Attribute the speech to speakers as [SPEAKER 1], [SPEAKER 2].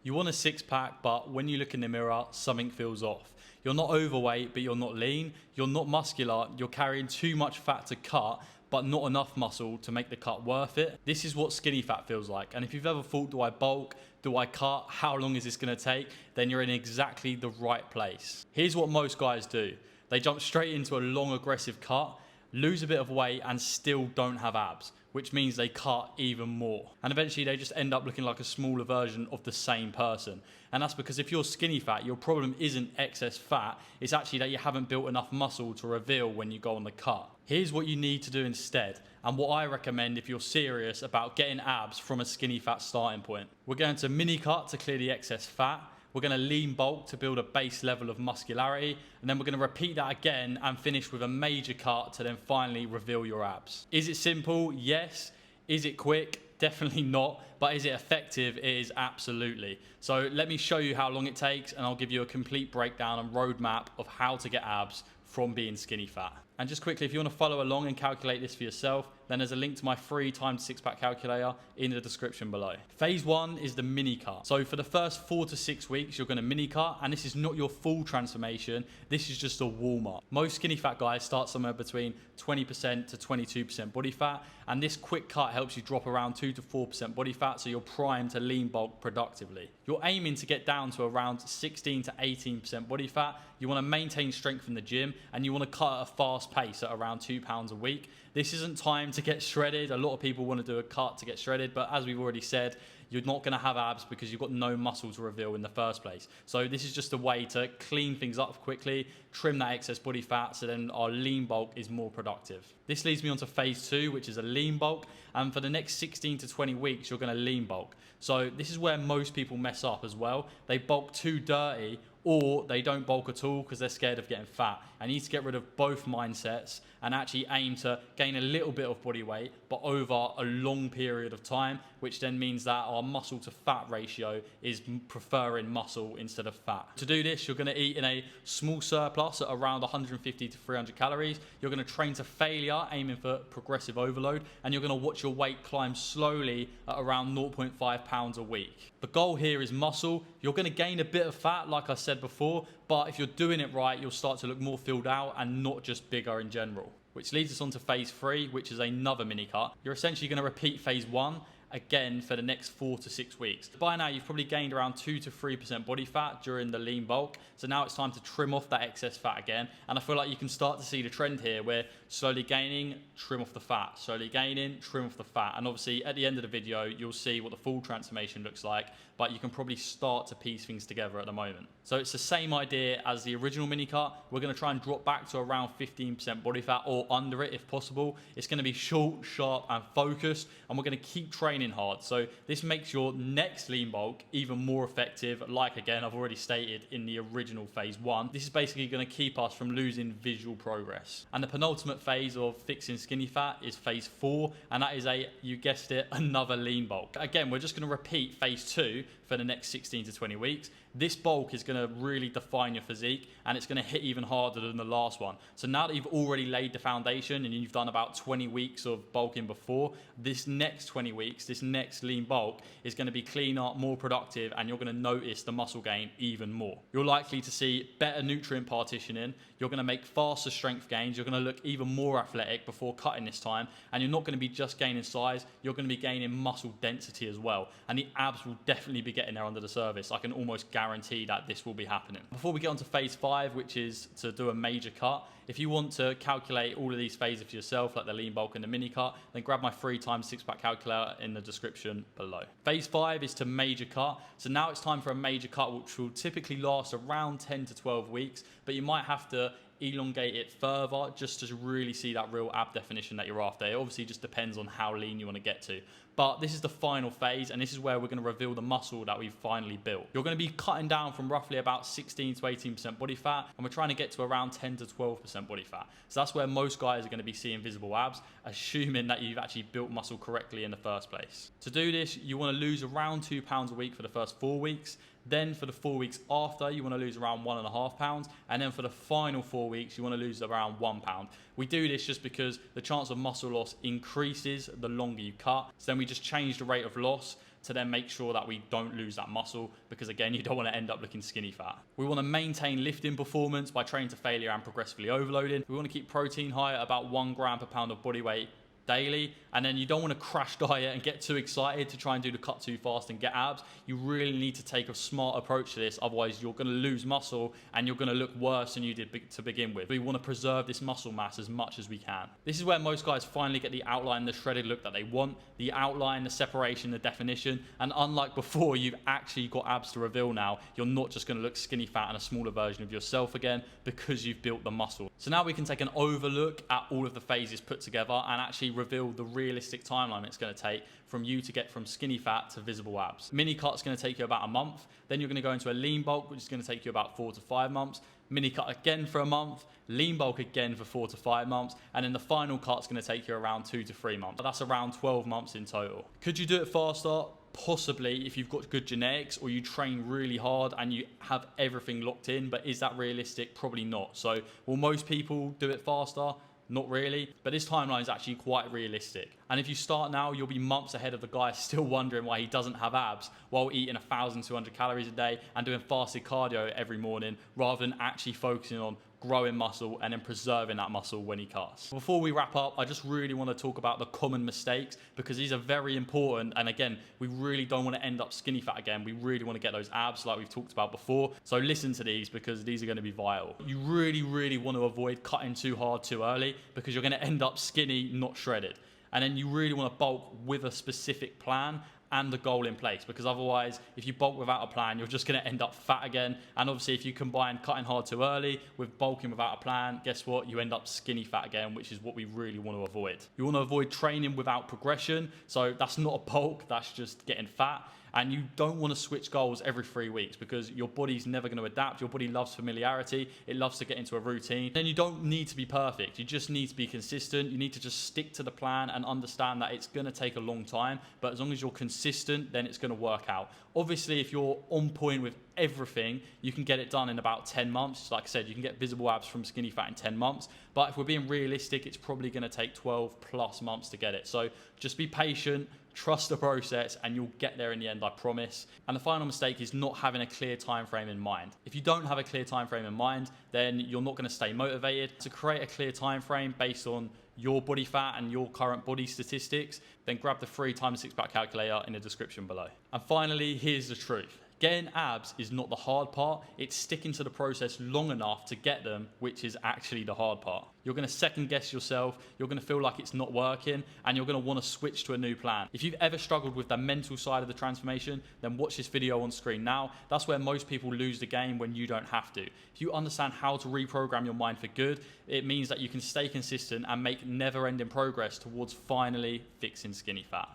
[SPEAKER 1] You want a six pack, but when you look in the mirror, something feels off. You're not overweight, but you're not lean. You're not muscular. You're carrying too much fat to cut, but not enough muscle to make the cut worth it. This is what skinny fat feels like. And if you've ever thought, do I bulk? Do I cut? How long is this gonna take? Then you're in exactly the right place. Here's what most guys do. They jump straight into a long, aggressive cut, lose a bit of weight, and still don't have abs, which means they cut even more. And eventually they just end up looking like a smaller version of the same person. And that's because if you're skinny fat, your problem isn't excess fat, it's actually that you haven't built enough muscle to reveal when you go on the cut. Here's what you need to do instead, and what I recommend if you're serious about getting abs from a skinny fat starting point. We're going to mini cut to clear the excess fat. We're going to lean bulk to build a base level of muscularity, and then we're going to repeat that again and finish with a major cut to then finally reveal your abs. Is it simple? Yes. Is it quick? Definitely not. But is it effective? It is absolutely. So let me show you how long it takes, and I'll give you a complete breakdown and roadmap of how to get abs from being skinny fat. And just quickly, if you want to follow along and calculate this for yourself, then there's a link to my free timed six-pack calculator in the description below. Phase one is the mini cut. So for the first 4 to 6 weeks, you're going to mini cut, and this is not your full transformation. This is just a warm-up. Most skinny fat guys start somewhere between 20% to 22% body fat, and this quick cut helps you drop around 2 to 4% body fat, so you're primed to lean bulk productively. You're aiming to get down to around 16 to 18% body fat. You want to maintain strength in the gym, and you want to cut at a fast pace at around 2 pounds a week. This isn't time to get shredded. A lot of people want to do a cut to get shredded, but as we've already said, you're not going to have abs because you've got no muscle to reveal in the first place. So this is just a way to clean things up quickly, trim that excess body fat, so then our lean bulk is more productive. This leads me on to phase two, which is a lean bulk. And for the next 16 to 20 weeks, you're going to lean bulk. So this is where most people mess up as well. They bulk too dirty, or they don't bulk at all because they're scared of getting fat. I need to get rid of both mindsets and actually aim to gain a little bit of body weight, but over a long period of time, which then means that our muscle to fat ratio is preferring muscle instead of fat. To do this, you're going to eat in a small surplus at around 150 to 300 calories. You're going to train to failure, aiming for progressive overload, and you're going to watch your weight climb slowly at around 0.5 pounds a week. The goal here is muscle. You're going to gain a bit of fat, like I said before, but if you're doing it right, you'll start to look more filled out and not just bigger in general. Which leads us on to phase three, which is another mini cut. You're essentially going to repeat phase one again for the next 4 to 6 weeks. By now, you've probably gained around 2 to 3% body fat during the lean bulk. So now it's time to trim off that excess fat again. And I feel like you can start to see the trend here where slowly gaining, trim off the fat, slowly gaining, trim off the fat. And obviously at the end of the video, you'll see what the full transformation looks like, but you can probably start to piece things together at the moment. So it's the same idea as the original mini cut. We're going to try and drop back to around 15% body fat or under it if possible. It's going to be short, sharp, and focused, and we're going to keep training hard. So this makes your next lean bulk even more effective. Like again, I've already stated in the original phase one, this is basically going to keep us from losing visual progress. And the penultimate phase of fixing skinny fat is phase four, and that is you guessed it, another lean bulk. Again, we're just going to repeat phase two for the next 16 to 20 weeks. This bulk is going to really define your physique, and it's going to hit even harder than the last one. So now that you've already laid the foundation and you've done about 20 weeks of bulking before, this next 20 weeks, this next lean bulk is going to be cleaner, more productive, and you're going to notice the muscle gain even more. You're likely to see better nutrient partitioning. You're going to make faster strength gains. You're going to look even more athletic before cutting this time, and you're not going to be just gaining size. You're going to be gaining muscle density as well, and the abs will definitely be getting there under the surface. I can almost guarantee that this will be happening. Before we get on to phase five, which is to do a major cut, if you want to calculate all of these phases for yourself, like the lean bulk and the mini cut, then grab my free times six-pack calculator in the description below. Phase five is to major cut. So now it's time for a major cut, which will typically last around 10 to 12 weeks, but you might have to elongate it further just to really see that real ab definition that you're after. It obviously just depends on how lean you want to get to. But this is the final phase, and this is where we're going to reveal the muscle that we've finally built. You're going to be cutting down from roughly about 16 to 18% body fat, and we're trying to get to around 10 to 12% body fat. So that's where most guys are going to be seeing visible abs, assuming that you've actually built muscle correctly in the first place. To do this, you want to lose around 2 pounds a week for the first 4 weeks. Then for the 4 weeks after, you want to lose around 1.5 pounds. And then for the final 4 weeks, you want to lose around 1 pound. We do this just because the chance of muscle loss increases the longer you cut. So then we just change the rate of loss to then make sure that we don't lose that muscle, because again, you don't want to end up looking skinny fat. We want to maintain lifting performance by training to failure and progressively overloading. We want to keep protein high at about 1 gram per pound of body weight daily, and then you don't want to crash diet and get too excited to try and do the cut too fast and get abs. You really need to take a smart approach to this, otherwise you're going to lose muscle and you're going to look worse than you did to begin with. We want to preserve this muscle mass as much as we can. This is where most guys finally get the outline, the shredded look that they want, the outline, the separation, the definition, and unlike before, you've actually got abs to reveal now. You're not just going to look skinny fat and a smaller version of yourself again, because you've built the muscle. So now we can take an overlook at all of the phases put together and actually reveal the realistic timeline it's going to take from you to get from skinny fat to visible abs. Mini cut's going to take you about a month. Then you're going to go into a lean bulk, which is going to take you about 4 to 5 months. Mini cut again for a month, lean bulk again for 4 to 5 months, and then the final cut's going to take you around 2 to 3 months. That's around 12 months in total. Could you do it faster? Possibly, if you've got good genetics or you train really hard and you have everything locked in, but is that realistic? Probably not. So will most people do it faster? Not really, but this timeline is actually quite realistic. And if you start now, you'll be months ahead of the guy still wondering why he doesn't have abs while eating 1,200 calories a day and doing fasted cardio every morning, rather than actually focusing on growing muscle and then preserving that muscle when he cuts. Before we wrap up, I just really want to talk about the common mistakes, because these are very important. And again, we really don't want to end up skinny fat again. We really want to get those abs like we've talked about before. So listen to these, because these are going to be vital. You really want to avoid cutting too hard too early, because you're going to end up skinny, not shredded. And then you really want to bulk with a specific plan and the goal in place, because otherwise, if you bulk without a plan, you're just going to end up fat again. And obviously, if you combine cutting hard too early with bulking without a plan, guess what? You end up skinny fat again, which is what we really want to avoid. You want to avoid training without progression. So that's not a bulk, that's just getting fat. And you don't want to switch goals every 3 weeks, because your body's never going to adapt. Your body loves familiarity. It loves to get into a routine. Then you don't need to be perfect. You just need to be consistent. You need to just stick to the plan and understand that it's going to take a long time, but as long as you're consistent, then it's going to work out. Obviously, if you're on point with everything, you can get it done in about 10 months. Like I said, you can get visible abs from skinny fat in 10 months. But if we're being realistic, it's probably going to take 12 plus months to get it. So just be patient. Trust the process and you'll get there in the end, I promise. And the final mistake is not having a clear time frame in mind. If you don't have a clear time frame in mind, then you're not going to stay motivated. To create a clear time frame based on your body fat and your current body statistics, then grab the free time six pack calculator in the description below. And finally, here's the truth. Getting abs is not the hard part. It's sticking to the process long enough to get them, which is actually the hard part. You're going to second guess yourself. You're going to feel like it's not working, and you're going to want to switch to a new plan. If you've ever struggled with the mental side of the transformation, then watch this video on screen now. That's where most people lose the game when you don't have to. If you understand how to reprogram your mind for good, it means that you can stay consistent and make never-ending progress towards finally fixing skinny fat.